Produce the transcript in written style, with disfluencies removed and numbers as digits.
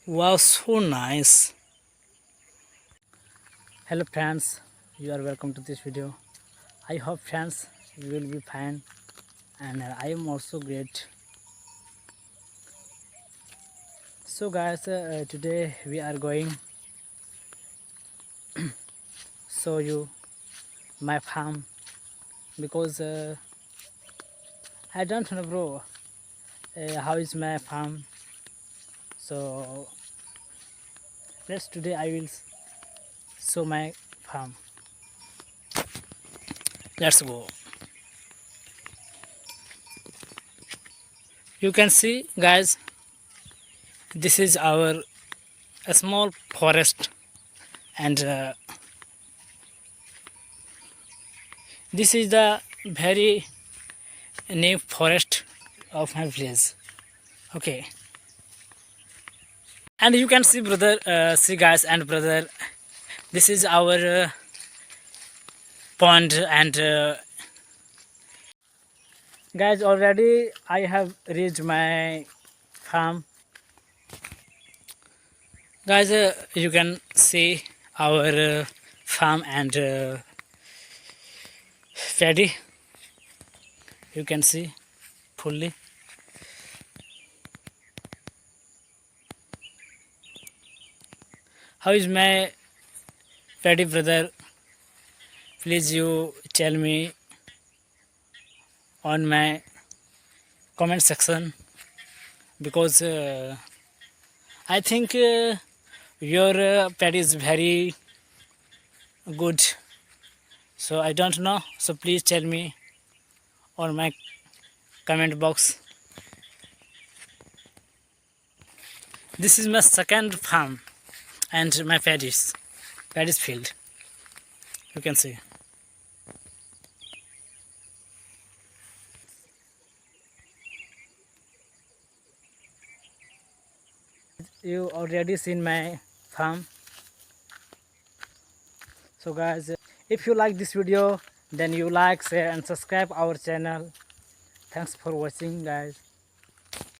Wow, so nice. Hello friends, you are welcome to this video. I hope friends you will be fine and I am also great. So guys, today we are going show you my farm because I don't know bro how is my farm. So let's today I will show my farm. Let's go. You can see guys, this is our a small forest and this is the very new forest of my village. Okay, and you can see brother, see guys and brother, this is our pond and guys already I have reached my farm. Guys, you can see our farm and paddy. You can see fully. How is my paddy brother? Please you tell me on my comment section because I think your paddy is very good. So I don't know. So please tell me on my comment box. This is my second farm and my paddy's field. You can see. You already seen my farm. So guys, if you like this video, then you like, share and subscribe our channel. Thanks for watching guys.